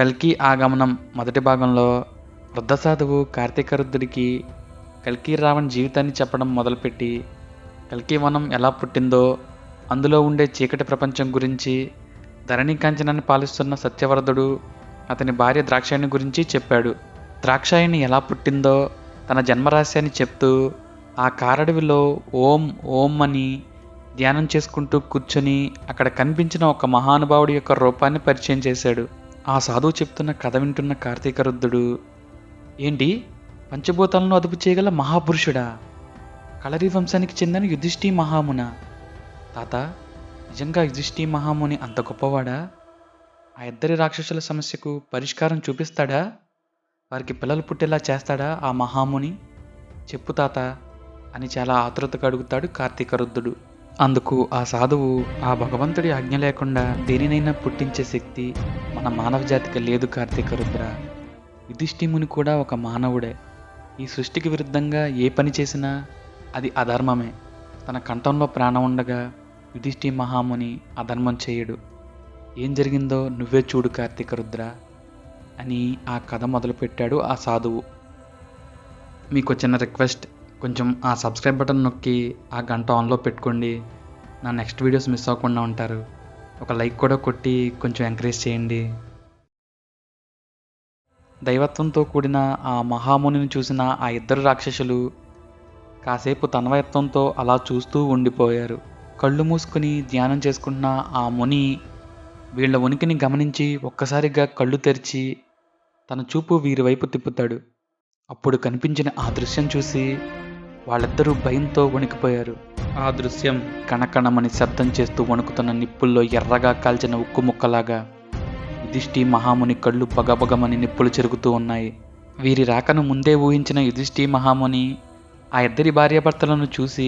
కల్కి ఆగమనం మొదటి భాగంలో వృద్ధ సాధువు కార్తీకరుద్రుడికి కల్కి రావణ్ జీవితాన్ని చెప్పడం మొదలుపెట్టి కల్కి వనం ఎలా పుట్టిందో, అందులో ఉండే చీకటి ప్రపంచం గురించి, ధరణి కాంచనాన్ని పాలిస్తున్న సత్యవరదుడు అతని భార్య ద్రాక్షాయణి గురించి చెప్పాడు. ద్రాక్షాయణి ఎలా పుట్టిందో తన జన్మరహస్యాన్ని చెప్తూ ఆ కారడవిలో ఓం ఓం అని ధ్యానం చేసుకుంటూ కూర్చొని అక్కడ కనిపించిన ఒక మహానుభావుడి యొక్క రూపాన్ని పరిచయం చేశాడు. ఆ సాధువు చెప్తున్న కథ వింటున్న కార్తీకరుద్రుడు, ఏంటి పంచభూతాలను అదుపు చేయగల మహాపురుషుడా, కళరి వంశానికి చెందిన యుధిష్ఠి మహామున? తాత, నిజంగా యుధిష్ఠి మహాముని అంత గొప్పవాడా? ఆ ఇద్దరి రాక్షసుల సమస్యకు పరిష్కారం చూపిస్తాడా? వారికి పిల్లలు పుట్టేలా చేస్తాడా ఆ మహాముని? చెప్పు తాత అని చాలా ఆతృతగా అడుగుతాడు కార్తీకరుద్రుడు. అందుకు ఆ సాధువు, ఆ భగవంతుడి ఆజ్ఞ లేకుండా దేనినైనా పుట్టించే శక్తి మన మానవ జాతికి లేదు కార్తీకరుద్ర. యుధిష్ఠిముని కూడా ఒక మానవుడే. ఈ సృష్టికి విరుద్ధంగా ఏ పని చేసినా అది అధర్మమే. తన కంఠంలో ప్రాణం ఉండగా యుధిష్ఠి మహాముని అధర్మం చేయడు. ఏం జరిగిందో నువ్వే చూడు కార్తీకరుద్ర అని ఆ కథ మొదలుపెట్టాడు ఆ సాధువు. మీకు చిన్న రిక్వెస్ట్, కొంచెం ఆ సబ్స్క్రైబ్ బటన్ నొక్కి ఆ గంట ఆన్లో పెట్టుకోండి. నా నెక్స్ట్ వీడియోస్ మిస్ అవ్వకుండా ఉంటారు. ఒక లైక్ కూడా కొట్టి కొంచెం ఎంకరేజ్ చేయండి. దైవత్వంతో కూడిన ఆ మహామునిని చూసిన ఆ ఇద్దరు రాక్షసులు కాసేపు తన్మయత్వంతో అలా చూస్తూ ఉండిపోయారు. కళ్ళు మూసుకుని ధ్యానం చేసుకుంటున్న ఆ ముని వీళ్ళ ఉనికిని గమనించి ఒక్కసారిగా కళ్ళు తెరిచి తన చూపు వీరి వైపు తిప్పుతాడు. అప్పుడు కనిపించిన ఆ దృశ్యం చూసి వాళ్ళిద్దరూ భయంతో వణికిపోయారు. ఆ దృశ్యం కణకణమని శబ్దం చేస్తూ వణుకుతున్న నిప్పుల్లో ఎర్రగా కాల్చిన ఉక్కు ముక్కలాగా యుధిష్ఠి మహాముని కళ్ళు పగపగమని నిప్పులు చెరుగుతూ ఉన్నాయి. వీరి రాకను ముందే ఊహించిన యుధిష్ఠి మహాముని ఆ ఇద్దరి భార్యాభర్తలను చూసి,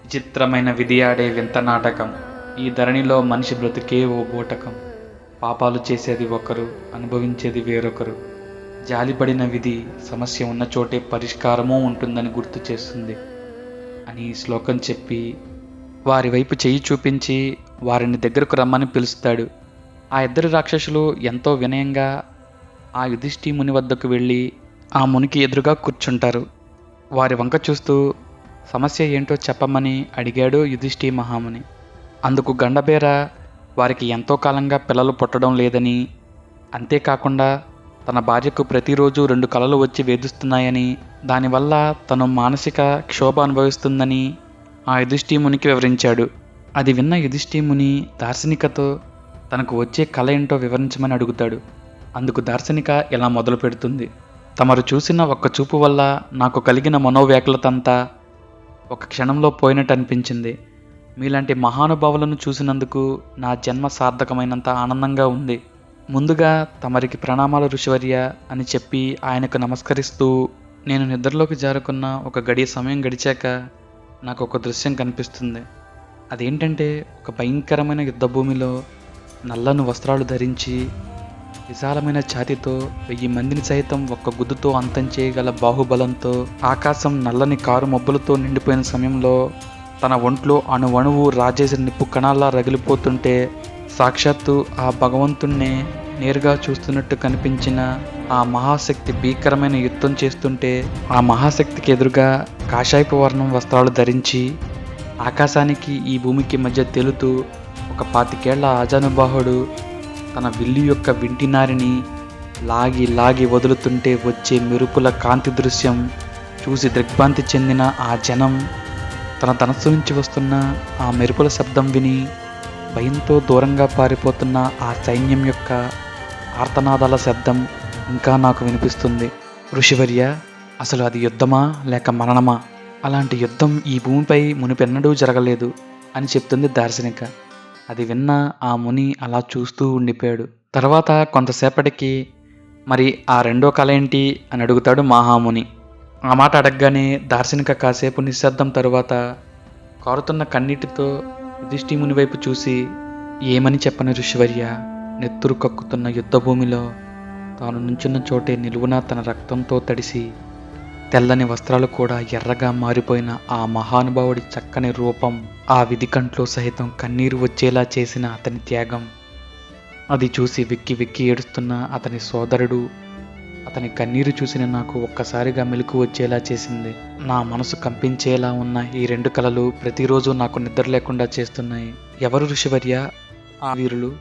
విచిత్రమైన విధి ఆడే వింత నాటకం, ఈ ధరణిలో మనిషి బ్రతుకే ఓ బూటకం, పాపాలు చేసేది ఒకరు, అనుభవించేది వేరొకరు, జాలిపడిన విధి సమస్య ఉన్న చోటే పరిష్కారమూ ఉంటుందని గుర్తు చేస్తుంది అని శ్లోకం చెప్పి వారి వైపు చెయ్యి చూపించి వారిని దగ్గరకు రమ్మని పిలుస్తాడు. ఆ ఇద్దరు రాక్షసులు ఎంతో వినయంగా ఆ యుధిష్ఠి ముని వద్దకు వెళ్ళి ఆ మునికి ఎదురుగా కూర్చుంటారు. వారి వంక చూస్తూ సమస్య ఏంటో చెప్పమని అడిగాడు యుధిష్ఠి మహాముని. అందుకు గండబేర వారికి ఎంతో కాలంగా పిల్లలు పుట్టడం లేదని, అంతేకాకుండా తన భార్యకు ప్రతిరోజు 2 కలలు వచ్చి వేధిస్తున్నాయని, దానివల్ల తను మానసిక క్షోభ అనుభవిస్తుందని ఆ యుధిష్ఠిమునికి వివరించాడు. అది విన్న యుధిష్ఠిముని దార్శనికతో తనకు వచ్చే కళ ఏంటో వివరించమని అడుగుతాడు. అందుకు దార్శనిక ఇలా మొదలు పెడుతుంది. తమరు చూసిన ఒక్క చూపు వల్ల నాకు కలిగిన మనోవ్యాకులతంతా ఒక క్షణంలో పోయినట్టు అనిపించింది. మీలాంటి మహానుభావులను చూసినందుకు నా జన్మ సార్థకమైనంత ఆనందంగా ఉంది. ముందుగా తమరికి ప్రణామాలు ఋషివర్య అని చెప్పి ఆయనకు నమస్కరిస్తూ నేను నిద్రలోకి జారుకున్న ఒక గడియ సమయం గడిచాక నాకు ఒక దృశ్యం కనిపిస్తుంది. అదేంటంటే, ఒక భయంకరమైన యుద్ధభూమిలో నల్లని వస్త్రాలు ధరించి విశాలమైన ఛాతితో 1000 మందిని సైతం ఒక్క గుద్దుతో అంతం చేయగల బాహుబలంతో ఆకాశం నల్లని కారు మబ్బులతో నిండిపోయిన సమయంలో తన ఒంట్లో అణువణువు రాజేసిన నిప్పు కణాల్లా రగిలిపోతుంటే సాక్షాత్తు ఆ భగవంతుణ్ణే నేరుగా చూస్తున్నట్టు కనిపించిన ఆ మహాశక్తి భీకరమైన యుద్ధం చేస్తుంటే, ఆ మహాశక్తికి ఎదురుగా కాషాయపు వర్ణం వస్త్రాలు ధరించి ఆకాశానికి ఈ భూమికి మధ్య తేలుతూ ఒక 25 ఏళ్ల ఆజానుబాహుడు తన విల్లు యొక్క వింటినారిని లాగి లాగి వదులుతుంటే వచ్చే మెరుపుల కాంతి దృశ్యం చూసి దిగ్భ్రాంతి చెందిన ఆ జనం తన ధనస్సు నుంచి వస్తున్న ఆ మెరుపుల శబ్దం విని భయంతో దూరంగా పారిపోతున్న ఆ సైన్యం యొక్క ఆర్తనాదాల శబ్దం ఇంకా నాకు వినిపిస్తుంది. ఋషివర్య, అసలు అది యుద్ధమా లేక మరణమా? అలాంటి యుద్ధం ఈ భూమిపై మునిపెన్నడూ జరగలేదు అని చెప్తుంది దార్శనిక. అది విన్న ఆ ముని అలా చూస్తూ ఉండిపోయాడు. తర్వాత కొంతసేపటికి, మరి ఆ రెండో కళ ఏంటి అని అడుగుతాడు మహాముని. ఆ మాట అడగగానే దార్శనిక కాసేపు నిశ్శబ్దం తరువాత కారుతున్న కన్నీటితో యుధిష్ఠిముని వైపు చూసి, ఏమని చెప్పని ఋషివర్య, నెత్తురు కక్కుతున్న యుద్ధభూమిలో తాను నుంచున్న చోటే నిలువున తన రక్తంతో తడిసి తెల్లని వస్త్రాలు కూడా ఎర్రగా మారిపోయిన ఆ మహానుభావుడి చక్కని రూపం, ఆ విధి కంట్లో సహితం కన్నీరు వచ్చేలా చేసిన అతని త్యాగం, అది చూసి వెక్కి వెక్కి ఏడుస్తున్న అతని సోదరుడు అతని కన్నీరు చూసిన నాకు ఒక్కసారిగా మెలకు వచ్చేలా చేసింది. నా మనసు కంపించేలా ఉన్న ఈ 2 కలలు ప్రతిరోజు నాకు నిద్ర లేకుండా చేస్తున్నాయి. ఎవరు ఋషివర్య ఆ వీరులు?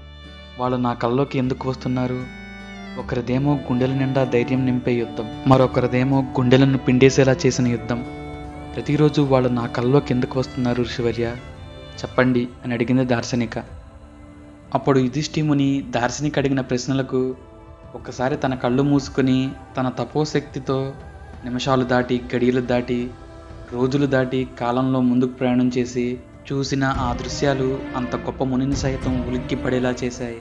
వాళ్ళు నా కలలోకి ఎందుకు వస్తున్నారు? ఒకరిదేమో గుండెల నిండా ధైర్యం నింపే యుద్ధం, మరొకరిదేమో గుండెలను పిండేసేలా చేసిన యుద్ధం. ప్రతిరోజు వాళ్ళు నా కలలోకి ఎందుకు వస్తున్నారు ఋషివర్య? చెప్పండి అని అడిగింది దార్శనిక. అప్పుడు యుధిష్ఠిముని దార్శనిక అడిగిన ప్రశ్నలకు ఒక్కసారి తన కళ్ళు మూసుకుని తన తపోశక్తితో నిమిషాలు దాటి, గడియలు దాటి, రోజులు దాటి కాలంలో ముందుకు ప్రయాణం చేసి చూసిన ఆ దృశ్యాలు అంత గొప్ప మునిని సైతం ఉలిక్కి పడేలా చేశాయి.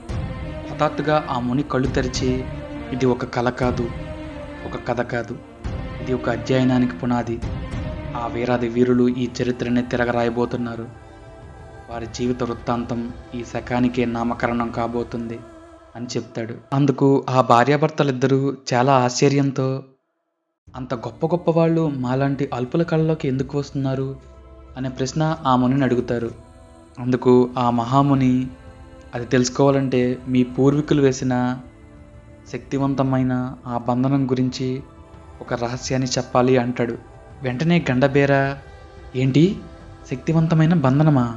హఠాత్తుగా ఆ ముని కళ్ళు తెరిచి, ఇది ఒక కల కాదు, ఒక కథ కాదు, ఇది ఒక అధ్యయనానికి పునాది. ఆ వీరాది వీరులు ఈ చరిత్రని తిరగరాయబోతున్నారు. వారి జీవిత వృత్తాంతం ఈ శకానికే నామకరణం కాబోతుంది అని చెప్తాడు. అందుకు ఆ భార్యాభర్తలిద్దరూ చాలా ఆశ్చర్యంతో, అంత గొప్ప గొప్ప వాళ్ళు మాలాంటి అల్పుల కళ్ళలోకి ఎందుకు వస్తున్నారు అనే ప్రశ్న ఆ మునిని అడుగుతారు. అందుకు ఆ మహాముని, అది తెలుసుకోవాలంటే మీ పూర్వీకులు వేసిన శక్తివంతమైన ఆ బంధనం గురించి ఒక రహస్యాన్ని చెప్పాలి అంటాడు. వెంటనే గండబేర, ఏంటి శక్తివంతమైన బంధనమా?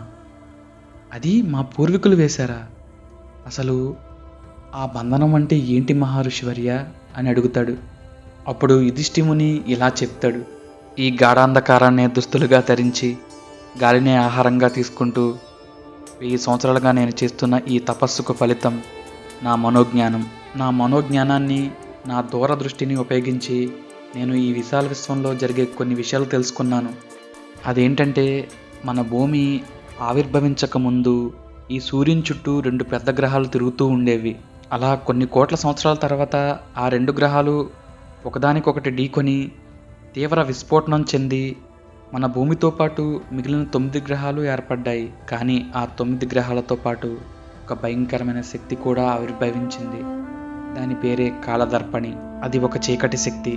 అది మా పూర్వీకులు వేశారా? అసలు ఆ బంధనం అంటే ఏంటి మహర్షివర్య అని అడుగుతాడు. అప్పుడు యుధిష్ఠిముని ఇలా చెప్తాడు. ఈ గాఢాంధకారాన్ని దుస్తులుగా ధరించి గాలినే ఆహారంగా తీసుకుంటూ 1000 సంవత్సరాలుగా నేను చేస్తున్న ఈ తపస్సుకు ఫలితం నా మనోజ్ఞానం. నా మనోజ్ఞానాన్ని, నా దూరదృష్టిని ఉపయోగించి నేను ఈ విశాల విశ్వంలో జరిగే కొన్ని విషయాలు తెలుసుకున్నాను. అదేంటంటే, మన భూమి ఆవిర్భవించక ముందు ఈ సూర్యుని చుట్టూ 2 పెద్ద గ్రహాలు తిరుగుతూ ఉండేవి. అలా కొన్ని కోట్ల సంవత్సరాల తర్వాత ఆ 2 గ్రహాలు ఒకదానికొకటి ఢీకొని తీవ్ర విస్ఫోటనం చెంది మన భూమితో పాటు మిగిలిన 9 గ్రహాలు ఏర్పడ్డాయి. కానీ ఆ 9 గ్రహాలతో పాటు ఒక భయంకరమైన శక్తి కూడా ఆవిర్భవించింది. దాని పేరే కాలదర్పణి. అది ఒక చీకటి శక్తి.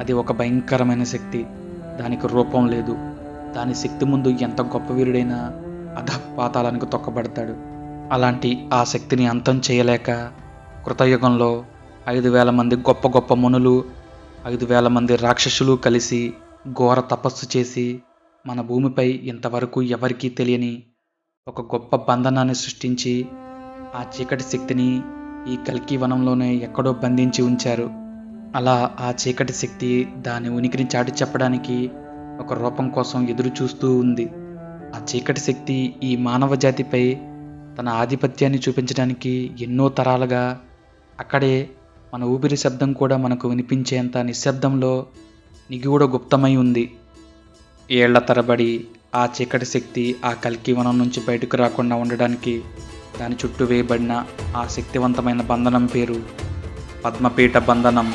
అది ఒక భయంకరమైన శక్తి. దానికి రూపం లేదు. దాని శక్తి ముందు ఎంత గొప్ప వీరుడైనా అధపాతాళానికి తొక్కబడతాడు. అలాంటి ఆ శక్తిని అంతం చేయలేక కృతయుగంలో 5000 మంది గొప్ప గొప్ప మునులు, 5000 మంది రాక్షసులు కలిసి ఘోర తపస్సు చేసి మన భూమిపై ఇంతవరకు ఎవరికీ తెలియని ఒక గొప్ప బంధనాన్ని సృష్టించి ఆ చీకటి శక్తిని ఈ కల్కి వనంలోనే ఎక్కడో బంధించి ఉంచారు. అలా ఆ చీకటి శక్తి దాని ఉనికిని చాటి చెప్పడానికి ఒక రూపం కోసం ఎదురు చూస్తూ ఉంది. ఆ చీకటి శక్తి ఈ మానవ జాతిపై తన ఆధిపత్యాన్ని చూపించడానికి ఎన్నో తరాలుగా అక్కడే మన ఊపిరి శబ్దం కూడా మనకు వినిపించేంత నిశ్శబ్దంలో నిగూఢ గుప్తమై ఉంది. ఏళ్ల తరబడి ఆ చీకటి శక్తి ఆ కల్కి వనం నుంచి బయటకు రాకుండా ఉండడానికి దాని చుట్టూ వేయబడిన ఆ శక్తివంతమైన బంధనం పేరు పద్మపీఠ బంధనం.